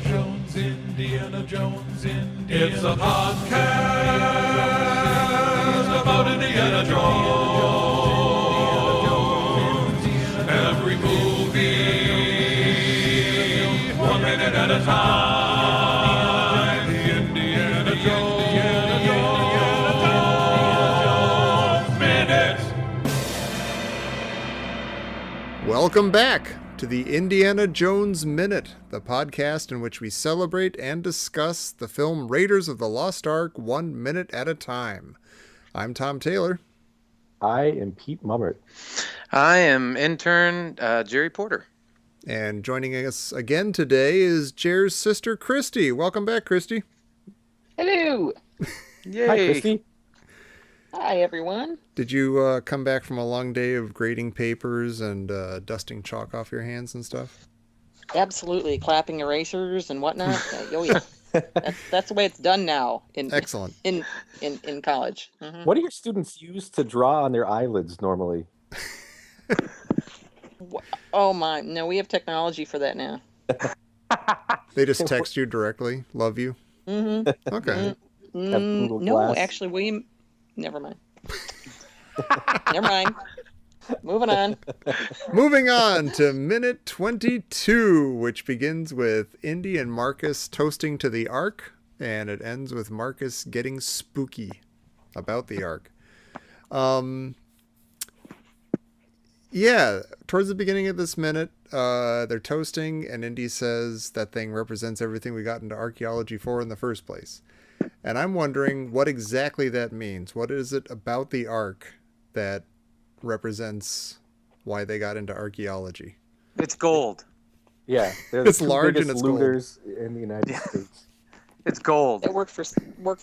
Indiana Jones. It's a podcast about Indiana Jones. Every movie, 1 minute at a time. Indiana Jones Minute. Welcome back to the Indiana Jones Minute, the podcast in which we celebrate and discuss the film Raiders of the Lost Ark 1 minute at a time. I'm Tom Taylor. I am Pete Mummert. I am intern Jerry Porter. And joining us again today is Jer's sister, Christy. Welcome back, Christy. Hello. Yay. Hi, Christy. Hi, everyone. Did you come back from a long day of grading papers and dusting chalk off your hands and stuff? Absolutely. Clapping erasers and whatnot. Oh, yeah. That's the way it's done now. Excellent. In college. Mm-hmm. What do your students use to draw on their eyelids normally? Oh, my. No, we have technology for that now. They just text you directly. Love you. Mm-hmm. Okay. No, actually, we... Never mind. Never mind. Moving on. Moving on to minute 22, which begins with Indy and Marcus toasting to the Ark, and it ends with Marcus getting spooky about the Ark. Yeah, towards the beginning of this minute, they're toasting, and Indy says that thing represents everything we got into archaeology for in the first place. And I'm wondering what exactly that means. What is it about the Ark that represents why they got into archaeology? It's gold. Yeah, they're It's the large biggest and it's looters in the United States. It's gold. That worked for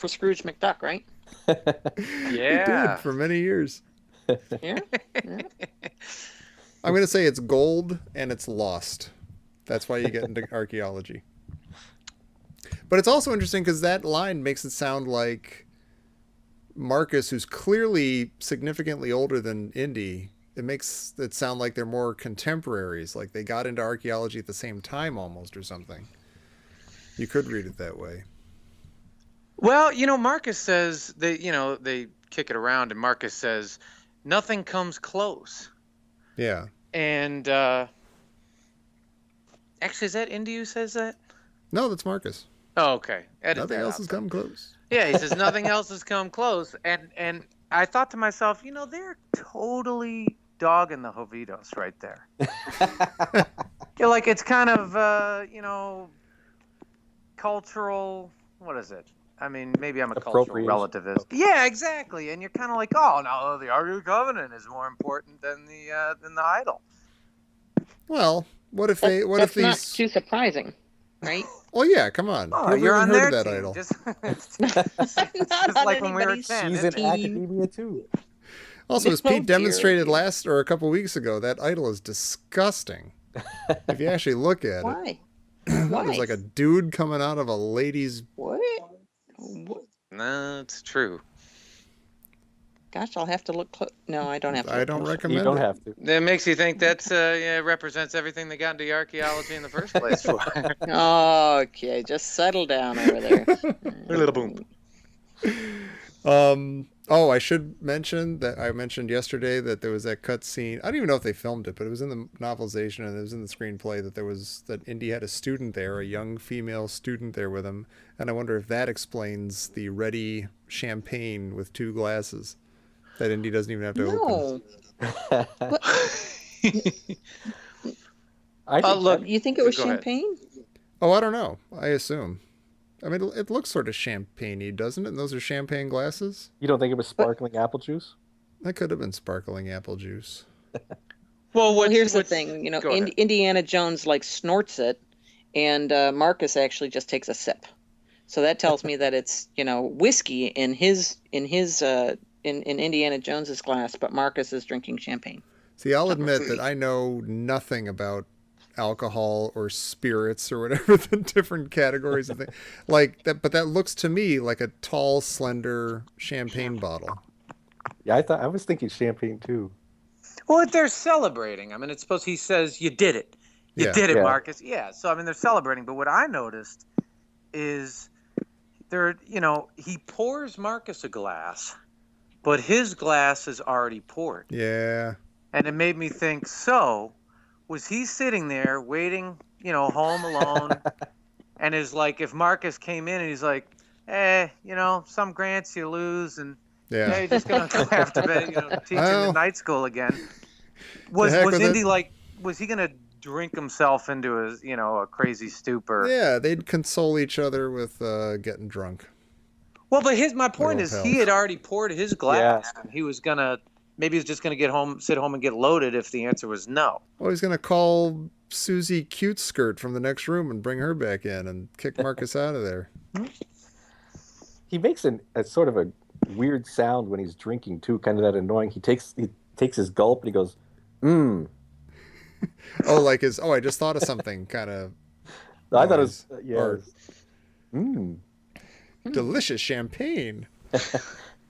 Scrooge McDuck, right? It did for many years. Yeah. I'm going to say it's gold and it's lost. That's why you get into archaeology. But it's also interesting because that line makes it sound like Marcus, who's clearly significantly older than Indy, it makes it sound like they're more contemporaries, like they got into archaeology at the same time almost or something. You could read it that way. Well, Marcus says they kick it around, and Marcus says nothing comes close. Yeah. And actually, is that Indy who says that? No, that's Marcus. Oh, okay. Nothing else has come close. Yeah, he says nothing else has come close, and I thought to myself, they're totally dogging the Jovitos right there. Like it's kind of cultural. What is it? I mean, maybe I'm a cultural relativist. Yeah, exactly. And you're kind of like, oh no, the Ark of the Covenant is more important than the idol. Well, what if That's these? not too surprising, right? Well, yeah, come on. Oh, Who've you're even on heard their of that team. idol? Just Not like when we were anybody's 10. She's in team. academia too. Also, as Oh, Pete dear. demonstrated a couple weeks ago, that idol is disgusting. If you actually look at it. Why? It's like a dude coming out of a lady's... What? No, it's true. Gosh, I'll have to look. No, I don't have to. I don't recommend You don't it. have to. That makes you think that's represents everything they got into archaeology in the first place for. Okay, just settle down over there. A little boom. I should mention that I mentioned yesterday that there was that cut scene. I don't even know if they filmed it, but it was in the novelization and it was in the screenplay that Indy had a student there, a young female student there with him. And I wonder if that explains the ready champagne with 2 glasses that Indy doesn't even have to open. Look, You think it was Go ahead. champagne? Oh, I don't know. I assume. I mean, it looks sort of champagne-y, doesn't it? And those are champagne glasses? You don't think it was sparkling apple juice? That could have been sparkling apple juice. well, Here's the thing. Go ahead. Indiana Jones snorts it, and Marcus actually just takes a sip. So that tells me that it's whiskey in Indiana Jones's glass, but Marcus is drinking champagne. See, I'll admit that I know nothing about alcohol or spirits or whatever the different categories of things like that, but that looks to me like a tall, slender champagne bottle. Yeah, I was thinking champagne too. Well, they're celebrating. I mean, it's supposed. He says, "You did it. You Yeah. did it, Yeah. Marcus. Yeah. So I mean, they're celebrating. But what I noticed is he pours Marcus a glass, but his glass is already poured. Yeah. And it made me think, so was he sitting there waiting, home alone? And is like, if Marcus came in and he's like, some grants you lose, and Yeah. you're just going to have to be, teaching Well, the night school again. Was heck with Indy it. like, was he going to drink himself into a crazy stupor? Yeah, they'd console each other with getting drunk. Well, but my point old is, pals. he had already poured his glass, and he was maybe he was just gonna sit home and get loaded if the answer was no. Well, he's gonna call Susie Cute Skirt from the next room and bring her back in and kick Marcus out of there. He makes a sort of a weird sound when he's drinking too, kind of that annoying. He takes his gulp and he goes, "Mmm." Oh, like I just thought of something kind of. I thought it was Or Mmm. delicious champagne.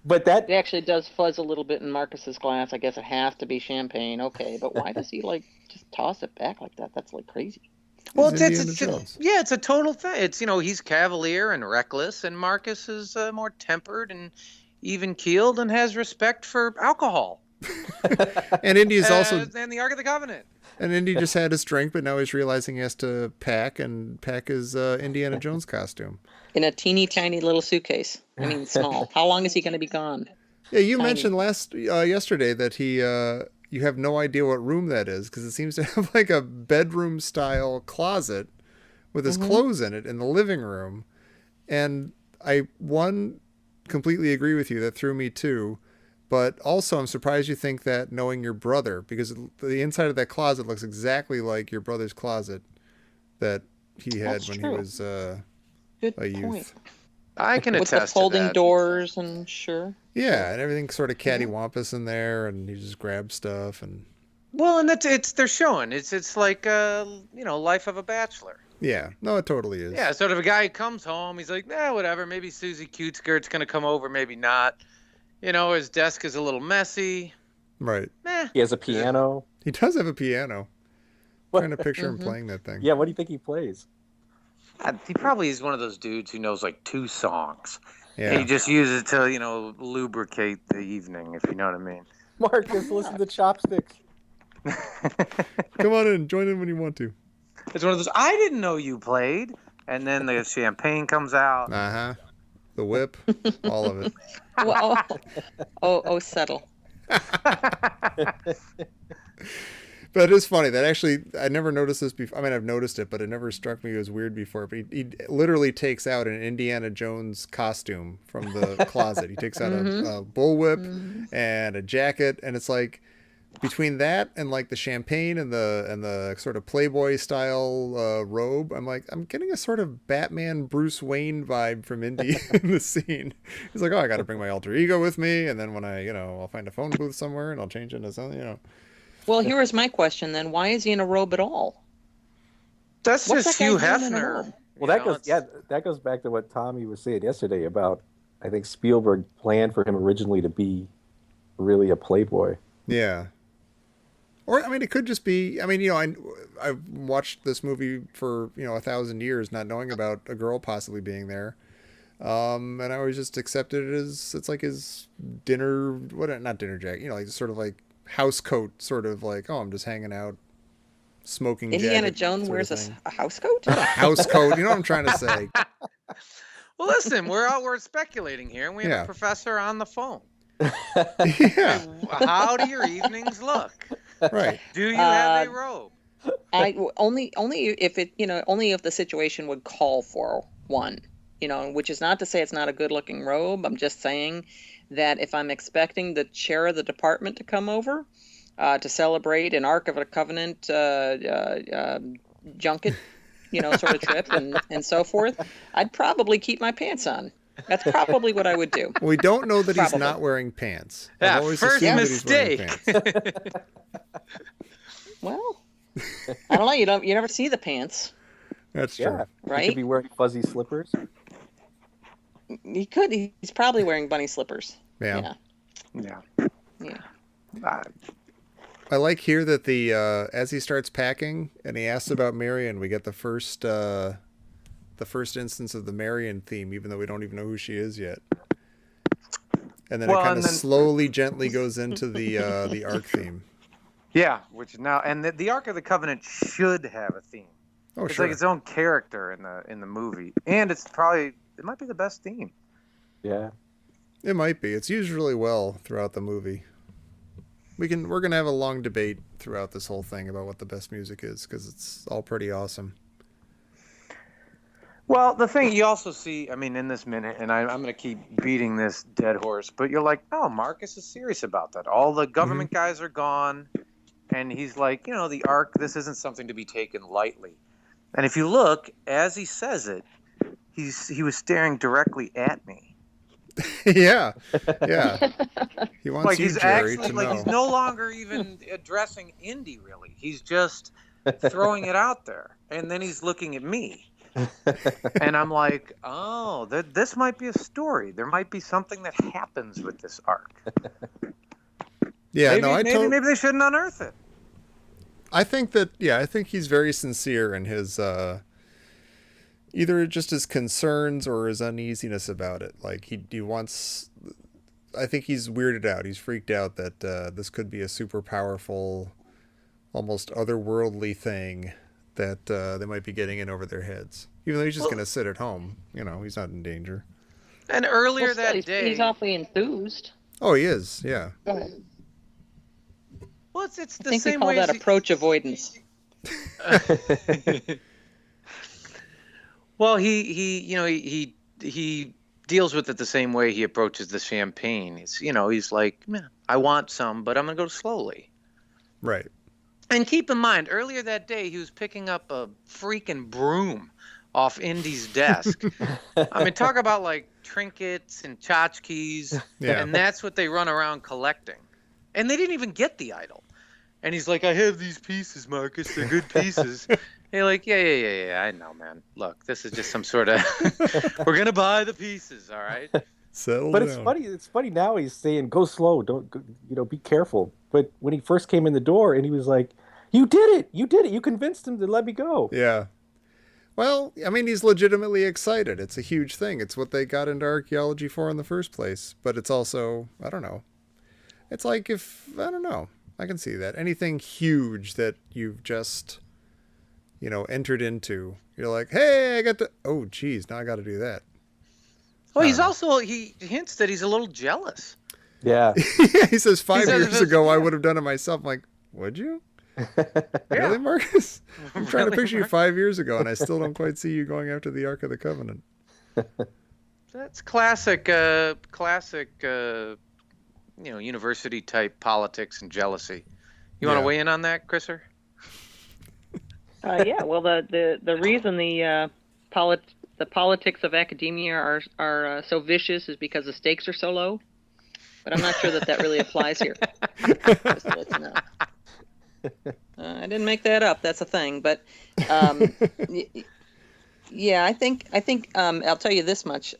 But that It actually does fuzz a little bit in Marcus's glass. I guess it has to be champagne. Okay, but why does he just toss it back like that? That's like crazy. Well, He's Indiana Jones. it's a total thing. It's he's cavalier and reckless, and Marcus is more tempered and even keeled and has respect for alcohol. And Indy's also and the Ark of the Covenant. and Indy just had his drink, but now he's realizing he has to pack his Indiana Jones costume. In a teeny tiny little suitcase. I mean, small. How long is he going to be gone? Yeah, you Tiny. mentioned yesterday that you have no idea what room that is because it seems to have like a bedroom style closet with his clothes in it in the living room. And I completely agree with you. That threw me too. But also I'm surprised you think that knowing your brother, because the inside of that closet looks exactly like your brother's closet that he had That's when true. he was Good a youth. point. I can With attest the folding to that. doors and sure. Yeah, and everything's sort of cattywampus in there, and he just grabs stuff and Well, and they're showing it's like life of a bachelor. yeah, no, it totally is. Yeah, sort of a guy who comes home, he's like, whatever, maybe Susie Cute Skirt's gonna come over, maybe not. His desk is a little messy. Right. he has a piano. He does have a piano. What? Trying to picture him playing that thing. Yeah, what do you think he plays? He probably is one of those dudes who knows like 2 songs. Yeah. And he just uses it to, lubricate the evening, if you know what I mean. Marcus, listen to Chopsticks. Come on in, join in when you want to. It's one of those, I didn't know you played. And then the champagne comes out. Uh-huh. The whip, all of it. Well, oh, settle. But it is funny that actually I never noticed this before. I mean, I've noticed it, but it never struck me as weird before. But he literally takes out an Indiana Jones costume from the closet. He takes out a bullwhip and a jacket, and it's like between that and like the champagne and the sort of Playboy style robe, I'm like, I'm getting a sort of Batman Bruce Wayne vibe from Indy in the scene. He's like, oh, I got to bring my alter ego with me, and then when I'll find a phone booth somewhere and I'll change into something, Well, here is my question then. Why is he in a robe at all? That's What's just that guy Hugh doing in a Hefner. robe? Well, that goes back to what Tommy was saying yesterday about, I think Spielberg planned for him originally to be really a playboy. Yeah. Or, I mean, it could just be, I mean, I've watched this movie for, 1,000 years, not knowing about a girl possibly being there. And I always just accepted it as, it's like his not dinner jacket, like sort of like house coat, sort of like, oh, I'm just hanging out, smoking Indiana jacket Jones sort wears of a thing. house coat? Not a house coat, you know what I'm trying to say. Well, listen, we're speculating here, and we have Yeah. a professor on the phone. Yeah, How do your evenings look? right. Do you have a robe? Only if only if the situation would call for one, which is not to say it's not a good looking robe. I'm just saying that if I'm expecting the chair of the department to come over to celebrate an Ark of the Covenant junket, sort of trip and so forth, I'd probably keep my pants on. That's probably what I would do. We don't know that he's Probably. not wearing pants. Yeah, I've always first assumed that he's wearing mistake. pants. Well, I don't know. You never see the pants, That's true. Yeah, he right? could be wearing fuzzy slippers. He could. He's probably wearing bunny slippers. Yeah. Yeah. Yeah. Uh, I like here that the as he starts packing and he asks about Marion, we get the first instance of the Marion theme, even though we don't even know who she is yet. And then Well, it kind and of then- slowly, gently goes into the Ark theme. Yeah, which now and the Ark of the Covenant should have a theme. Oh, It's sure. like its own character in the movie, and it might be the best theme. Yeah. It might be. It's used really well throughout the movie. We're gonna have a long debate throughout this whole thing about what the best music is, because it's all pretty awesome. Well, the thing you also see, I mean, in this minute, and I'm going to keep beating this dead horse, but you're like, no, Marcus is serious about that. All the government guys are gone, and he's like, the Ark, this isn't something to be taken lightly. And if you look, as he says it, he was staring directly at me. Yeah. He wants Like you, he's Jerry, actually to like know. he's no longer even addressing Indy really. He's just throwing it out there, and then he's looking at me, and I'm like, oh, this might be a story. There might be something that happens with this Ark. Yeah, maybe, no, maybe they shouldn't unearth it. I think he's very sincere in his either just his concerns or his uneasiness about it. Like he wants. I think he's weirded out. He's freaked out that this could be a super powerful, almost otherworldly thing that they might be getting in over their heads. Even though he's just going to sit at home, he's not in danger. And earlier Well, still, that day, he's awfully enthused. Oh, he is. Yeah. Go ahead. well, it's I the think we same call way. that approach avoidance. Well, he deals with it the same way he approaches the champagne. He's like, man, I want some, but I'm gonna go slowly. Right. And keep in mind, earlier that day, he was picking up a freaking broom off Indy's desk. I mean, talk about like trinkets and tchotchkes, Yeah. and that's what they run around collecting. And they didn't even get the idol. And he's like, I have these pieces, Marcus. They're good pieces. You're like, yeah, I know, man. Look, this is just some sort of, we're going to buy the pieces, all right? Settle But down. it's funny. It's funny now. He's saying, "Go slow. Don't, be careful." But when he first came in the door, and he was like, "You did it. You did it. You convinced him to let me go." Yeah. Well, I mean, he's legitimately excited. It's a huge thing. It's what they got into archaeology for in the first place. But it's also, I don't know. It's like I don't know. I can see that. Anything huge that you've just, entered into. You're like, hey, I got to, oh, geez, now I got to do that. Well, he hints that he's a little jealous. Yeah. He says 5 says years it's- ago, I yeah. would have done it myself. I'm like, would you? Yeah. Really, Marcus? I'm trying to Really, picture you 5 years ago, and I still don't quite see you going after the Ark of the Covenant. That's classic, university type politics and jealousy. You want Yeah. to weigh in on that, Chriser? Yeah, well, the reason the politics of academia are so vicious is because the stakes are so low. But I'm not sure that really applies here. Just to let you know. I didn't make that up. That's a thing. But yeah, I think I'll tell you this much.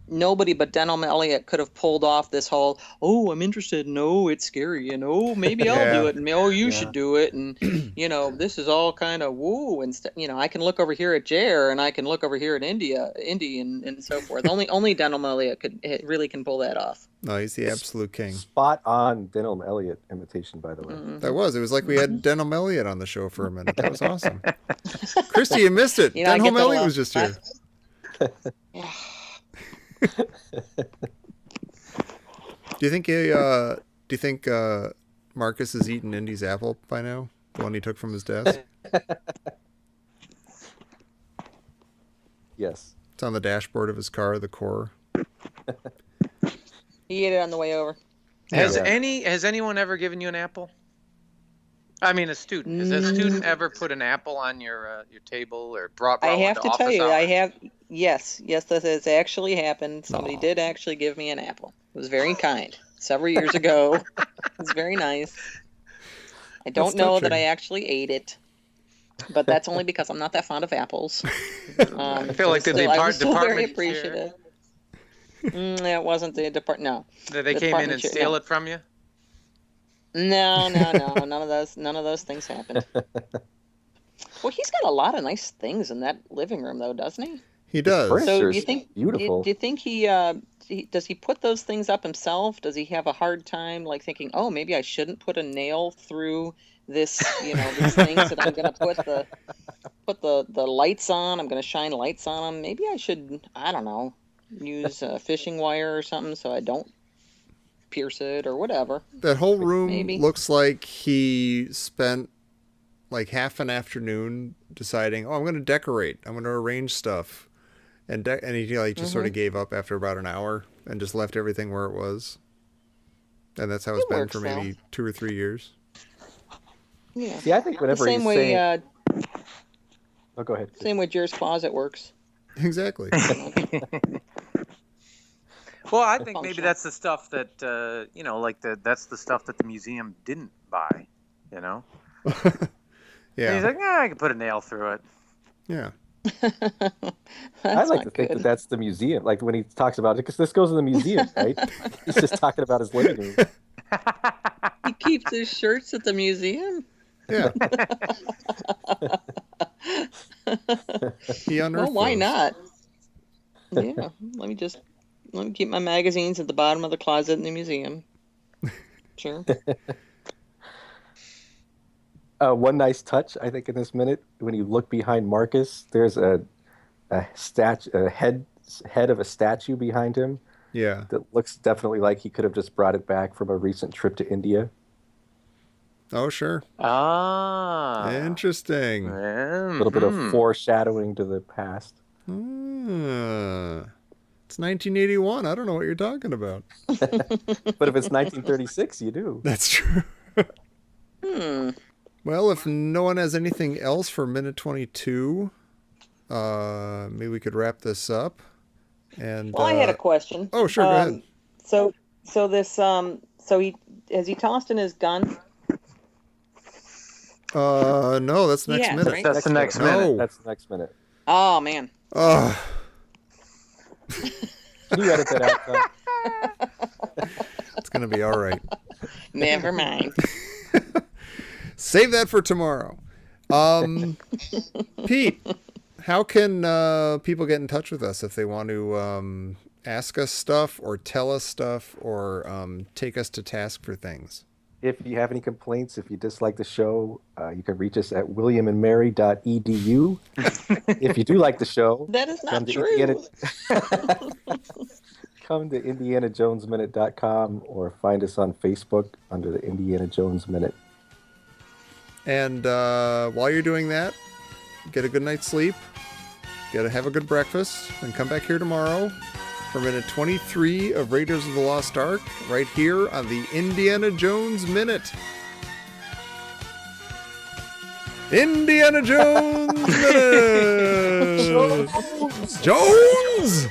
Nobody but Denholm Elliott could have pulled off this whole, oh, I'm interested. No, it's scary. Maybe I'll do it. And you should do it. And, this is all kind of woo. And, I can look over here at Jer and I can look over here at Indy and so forth. Only Denholm Elliott really can pull that off. No, he's the absolute king. Spot on Denholm Elliott imitation, by the way. That was. It was like we had Denholm Elliott on the show for a minute. That was awesome. Christy, you missed it. I get Denholm that a Elliott lot. was just here. Do you think Marcus has eaten Indy's apple by now? The one he took from his desk? Yes. It's on the dashboard of his car, the core. He ate it on the way over. Has Yeah. anyone ever given you an apple? I mean, a student. Has a student ever put an apple on your table or brought I one have to to tell office you, I hours? have. Yes, this has actually happened. Somebody Aw. did actually give me an apple. It was very kind. Several years ago. It was very nice. I don't That's know that touching. I actually ate it, but that's only because I'm not that fond of apples. I feel like the I was still very department appreciative. It wasn't the department. No, They the came in and department chair, steal no. it from you. No, none of those things happened. Well, he's got a lot of nice things in that living room, though, doesn't he? He does. furniture So do is you think beautiful. do you think does he put those things up himself? Does he have a hard time like thinking, oh, maybe I shouldn't put a nail through this, these things that I'm going to put the lights on. I'm going to shine lights on them. Maybe I should, I don't know, use a fishing wire or something so I don't pierce it or whatever. That whole room Maybe. looks like he spent like half an afternoon deciding, oh, I'm going to decorate. I'm going to arrange stuff. And he like just sort of gave up after about an hour and just left everything where it was. And that's how it's It been works, for maybe 2 or 3 years. Yeah. See, I think The whenever same he's way saying, oh, go ahead. same way Jer's closet works. Exactly. Well, I think maybe Functional. that's the stuff that that's the stuff that the museum didn't buy. And Yeah. he's like, I can put a nail through it. Yeah. I like to think that that's the museum. Like when he talks about it, because this goes in the museum, right? He's just talking about his living room. He keeps his shirts at the museum. Yeah. He unearthed Well, why those. not? Yeah, let me keep my magazines at the bottom of the closet in the museum. Sure. One nice touch, I think, in this minute, when you look behind Marcus, there's a head of a statue behind him Yeah. that looks definitely like he could have just brought it back from a recent trip to India. Oh, sure. Ah. Interesting. A little bit of foreshadowing to the past. It's 1981. I don't know what you're talking about. But if it's 1936, you do. That's true. Hmm. Well, if no one has anything else for minute 22, maybe we could wrap this up. And Well, I had a question. oh, sure, go ahead. So this so he has he tossed in his gun? No, that's next Yeah, minute. right? That's the next No. minute. That's the next minute. Oh man. Oh, Can you edit that out, Tom? it's gonna be all right. Never mind. Save that for tomorrow. Pete, how can people get in touch with us if they want to ask us stuff or tell us stuff or take us to task for things? If you have any complaints, if you dislike the show, you can reach us at williamandmary.edu. If you do like the show, That is come not to true. come to indianajonesminute.com or find us on Facebook under the Indiana Jones Minute. And while you're doing that, get a good night's sleep, have a good breakfast, and come back here tomorrow for minute 23 of Raiders of the Lost Ark, right here on the Indiana Jones Minute. Indiana Jones Minute! Jones!